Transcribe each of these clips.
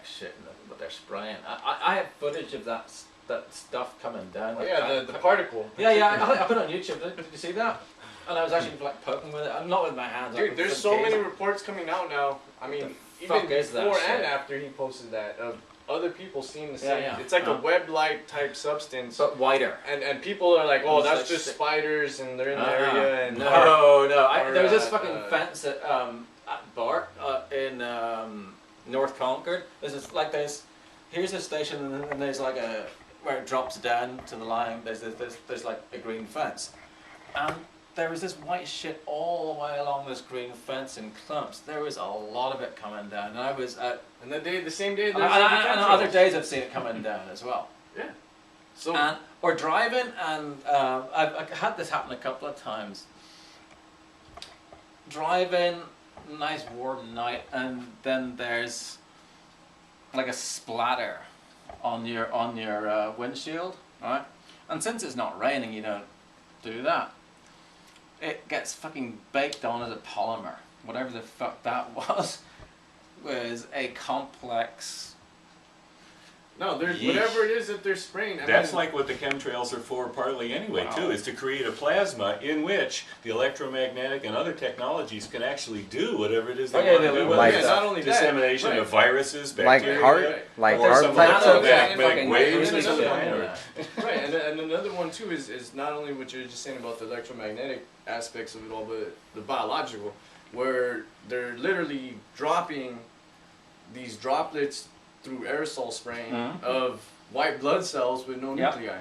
Shit that they're spraying. I have footage of that stuff coming down. Oh, yeah, the particle. Yeah, I put it on YouTube. Did you see that? And I was actually like poking with it. I'm not with my hands. Dude, there's so many reports coming out now. I mean, even before and after he posted that, of other people seeing the same. Yeah. It's like a web-like type substance, but wider. And people are like, oh, that's just spiders, and they're in the area. And no. There was this fucking fence at Bart in North Concord. Here's a station, and there's like where it drops down to the line. There's like a green fence, and there was this white shit all the way along this green fence in clumps. There was a lot of it coming down, and I was at. And the same day. And other days I've seen it coming down as well. Yeah. So. Or driving, and I've had this happen a couple of times. Driving, nice warm night, and then there's like a splatter on your windshield, right? And since it's not raining, you don't do that. It gets fucking baked on as a polymer. Whatever the fuck that was a complex. No, there's whatever it is that they're spraying. That's like what the chemtrails are for partly anyway, too, is to create a plasma in which the electromagnetic and other technologies can actually do whatever it is they want to do. Not only dissemination of viruses, like bacteria, heart types of magnetic waves or something. Right, and another one too is not only what you're just saying about the electromagnetic aspects of it all, but the biological, where they're literally dropping these droplets through aerosol spraying of white blood cells with no nuclei.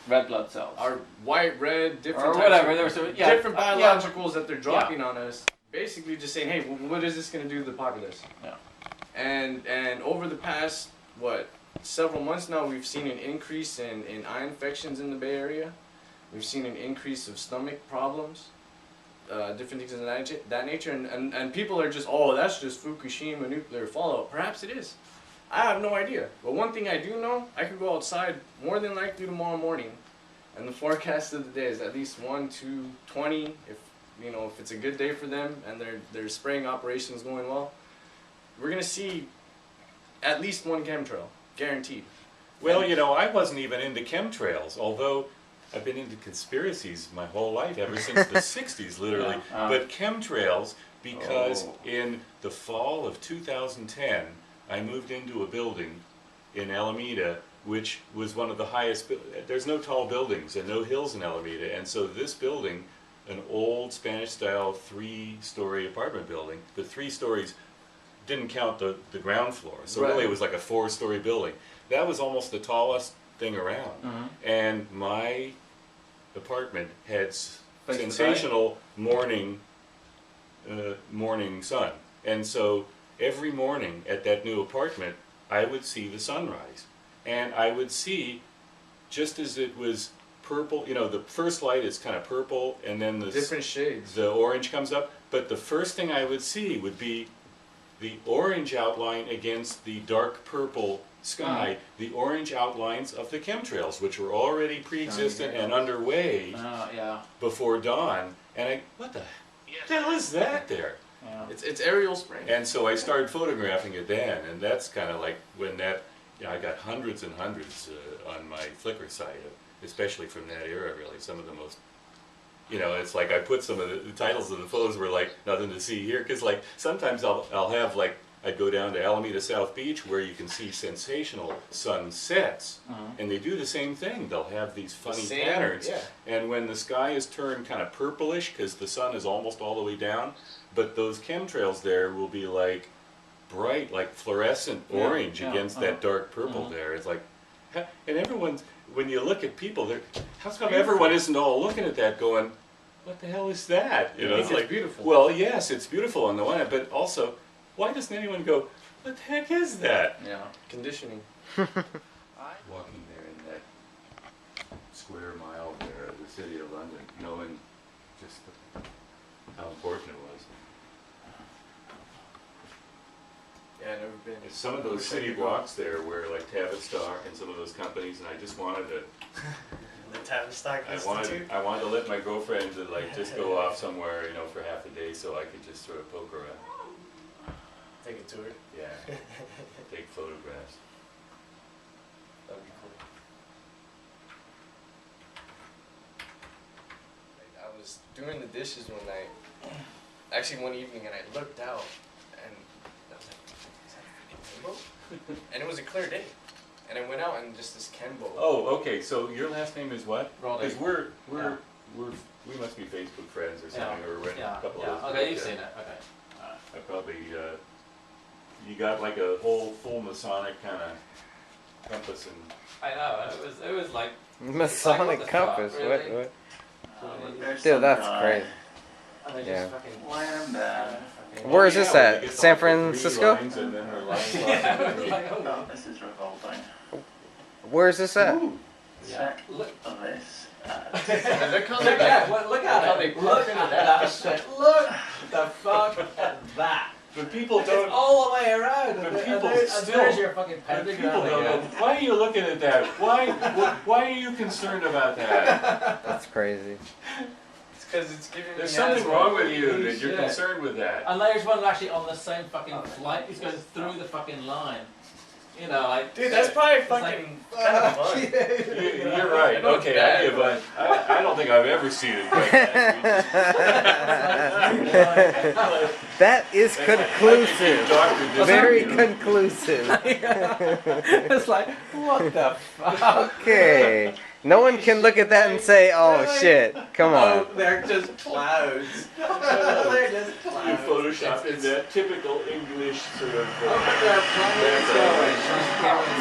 Red blood cells. Or white, red, different or whatever. Different biologicals that they're dropping on us. Basically just saying, hey, what is this going to do to the populace? Yeah. And over the past, several months now, we've seen an increase in eye infections in the Bay Area. We've seen an increase of stomach problems. Different things of that nature. And people are just, oh, that's just Fukushima nuclear fallout. Perhaps it is. I have no idea. But one thing I do know, I could go outside more than likely tomorrow morning, and the forecast of the day is at least 1 to 20. If it's a good day for them and their spraying operations going well, we're gonna see at least one chemtrail, guaranteed. Well, I wasn't even into chemtrails, although I've been into conspiracies my whole life, ever since the 60s, literally. But chemtrails, because in the fall of 2010, I moved into a building in Alameda, which was one of the highest. There's no tall buildings and no hills in Alameda, and so this building, an old Spanish-style 3-story apartment building, the 3 stories didn't count the ground floor, so really it was like a 4-story building. That was almost the tallest thing around, and my apartment had sensational morning sun, and so every morning at that new apartment, I would see the sunrise. And I would see, just as it was purple, the first light is kind of purple, and then the different shades. The orange comes up. But the first thing I would see would be the orange outline against the dark purple sky, the orange outlines of the chemtrails, which were already pre-existent and underway before dawn. And what the hell is that there? Yeah. It's aerial spraying. And so I started photographing it then, and that's kind of like when I got hundreds and hundreds on my Flickr site, especially from that era, really. Some of the most, it's like I put some of the titles of the photos were like, nothing to see here, because like sometimes I'll have like, I'd go down to Alameda South Beach where you can see sensational sunsets, and they do the same thing. They'll have these funny patterns, and when the sky is turned kind of purplish because the sun is almost all the way down, but those chemtrails there will be like bright, like fluorescent orange against that dark purple there. It's like, and everyone's, when you look at people, how come everyone isn't all looking at that going, what the hell is that? It's like beautiful. Well, yes, it's beautiful on the one hand, but also, why doesn't anyone go, what the heck is that? Yeah, conditioning. Walking there in that square mile there of the city of London, knowing just how important it was. Yeah, never been. Some of those city blocks there were like Tavistock and some of those companies, and I just wanted to Tavistock I Institute. wanted to let my girlfriend to like just go off somewhere, you know, for half a day, so I could just sort of poke around. Take a tour. Yeah, take photographs. That'd be cool. Like, I was doing the dishes one night, actually one evening, and I looked out, and I was like, is that a freaking rainbow? And it was a clear day. And I went out and just this Kembo. Oh, okay, so your last name is what? Roddy. Because we must be Facebook friends or something, or we're in a couple of those. Okay, you've seen it. Okay. I probably, you got like a whole full Masonic kind of compass and. I know. It was like Masonic what the compass. fuck, really? What? There's Dude, some that's guy. crazy. And they Yeah. just fucking Land there. Where is this Yeah, at? we get San like the three Francisco? lines and then her lines like, Oh, oh, this is revolting. Where is this at? Check look. this. Look how Look they at it. Look how at they it. Look put at that. that shit. Look the fuck at that. But people It's don't. all the way around. But and people there's still- your fucking But people pentagram don't know. again. Why are you looking at that? Why are you concerned about that? That's crazy. It's because it's giving There's me something asthma. wrong with you Holy that you're shit. concerned with that. And there's one actually on the same fucking flight. He's going through the fucking line. You know, like. Dude, that's probably it's like, fucking kind of fun. You're right. I know it's Okay, bad, but I don't think I've ever seen it quite that. That is conclusive. Doctor, Very conclusive. It's like, what the fuck? Okay. No one can look at that and say, "Oh shit, come Oh, on." they're just clouds. They're just You clouds. photoshopped in that typical English sort of. Oh, but they're planes going.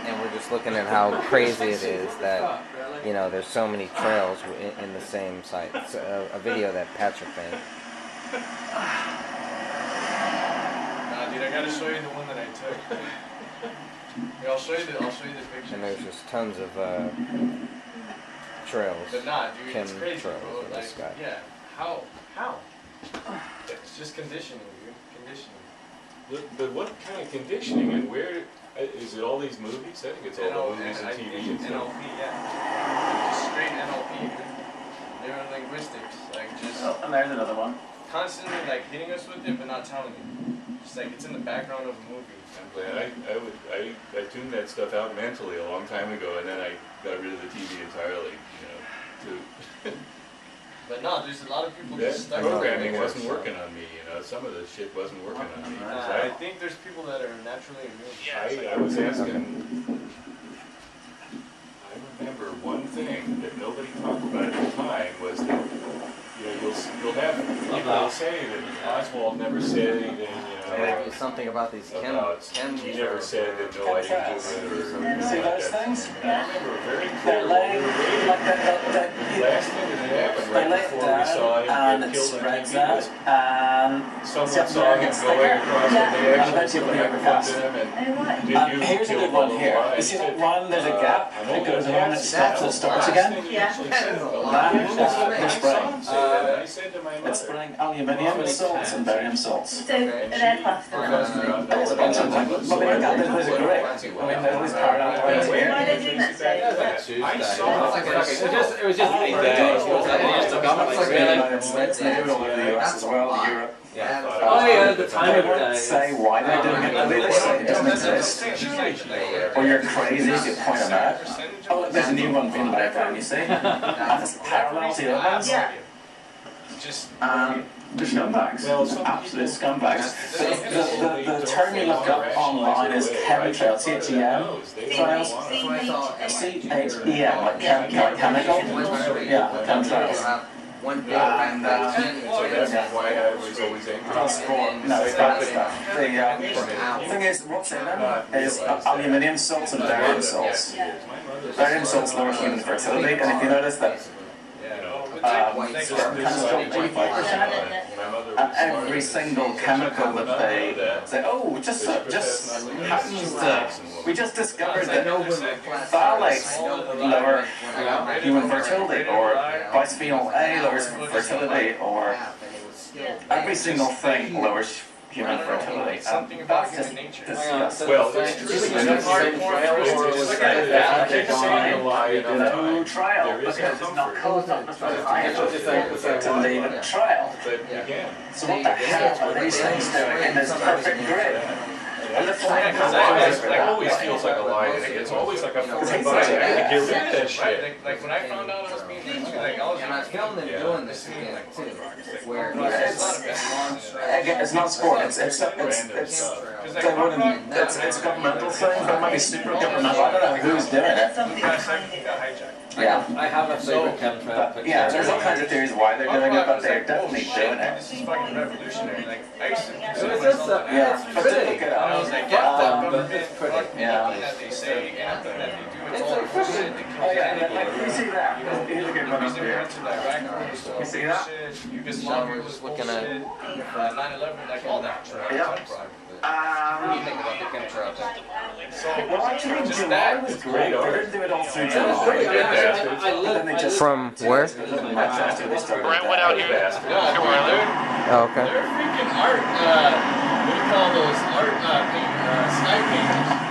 And we're just looking at how crazy it is that, you know, there's so many trails in the same site. It's a video that Patrick made. Nah, dude, I gotta show you the one that I took. Here, I'll show you the picture. And there's just tons of trails. But nah, dude, it's crazy, Chemtrails bro. in this Like, guy. yeah, how? It's just conditioning, dude. Conditioning. But what kind of conditioning and where is it? All these movies? I think it's all the movies and I TV think and it's stuff. NLP, yeah. Just straight NLP, dude. Neurolinguistics, like just Oh, and there's another one. constantly like hitting us with it, but not telling you. Just like it's in the background of a movie. I'm glad I tuned that stuff out mentally a long time ago, and then I got rid of the TV entirely. You know, to But no, there's a lot of people that just stuck programming with it. wasn't working on me. You know, some of the shit wasn't working on me. 'Cause I think there's people that are naturally immune. I was asking. I remember one thing that nobody talked about at the time was that you'll have people say that Oswald never said anything. Something about these He never said that nobody did it or something See like those that. things? And I remember very They're clearly. laying like The last thing that happened they right lay it before we saw down him and get it killed on spreads TV out was and someone See, saw him it's going thicker. across Yeah. the And edge and eventually put it'll the be microphone overcast. to him and did you Here's a kill good the one little here. guy? You see that one? There's a gap. I'm It only goes gonna on, it pass stops, that. it starts The last again. thing he Yeah. actually said was, That I saw spraying. him say that, and I said to my It's mother, spraying aluminium salts and barium salts. So, are they plastic? There's a bunch of them. But there's a grip. I mean, there's these parallel lines here. Why are they doing that today? I saw it It was just 8 days. It was like, they just took off, like, It's really? United States, they do it all over the US as well, Europe. Oh yeah, at the time They of won't day. say why they're doing it, they just say it doesn't exist. Or you're crazy if you point them out. Oh, there's a new one being laid down, you see? And it's parallel to the other ones. Yeah. Just The scumbags, absolute scumbags. The term you look up online is Chem-Trail, Chem, Trails, C-H-E-M, like chemical. Yeah, Chem-Trails. One big And So that's why I was always angry. transport, no, it's bad stuff. The thing is, what's in them is aluminium salts and barium salts. Barium salts lower human fertility, and if you notice that sperm counts drop 25%. And every single chemical that they say, oh, just happens to, we just discovered that phthalates lower human fertility, or bisphenol A lowers fertility, or every single thing lowers human fertility. Something about That's human just nature. disgusting. Well, it's Really, true. it's no trial There is because it's no not comfort. called up as I It's to leave a trial. But again, So what the hell are these things doing in this perfect grid? And the flag because is it always feels like a lie, and it's always like a fucking lie. I had to get rid of that shit. Like when I found out I was being like I was And I filmed them doing this again too, where It's not sport. It's governmental thing. That might be super governmental. I don't know who's doing it. That's something behind it. Yeah. I have a favorite chemtrail picture. Yeah, there's all kinds of theories why they're doing it, but they're definitely doing it. This is fucking revolutionary. Like I used to It's consider just myself like Yeah, it's but pretty. look it I up. was like, Fuck them, yeah, but it's pretty. Yeah. nothing that they say and nothing that they do. It's It's all like bullshit that Oh kills yeah, people. like you see that? Here's a good one up Reason we here. went to Iraq was You see that? bullshit. Yugoslavia was Just looking at- bullshit. 9/11, like all that. Yeah. what do you think about the chemtrail thing? So, Well, actually, just July that. was great. They didn't do it all through Yeah, it's July. pretty. Then they just From where? Brentwood out here. Yeah, Oh, okay. they're freaking art, what do you call those? Art, sky painters.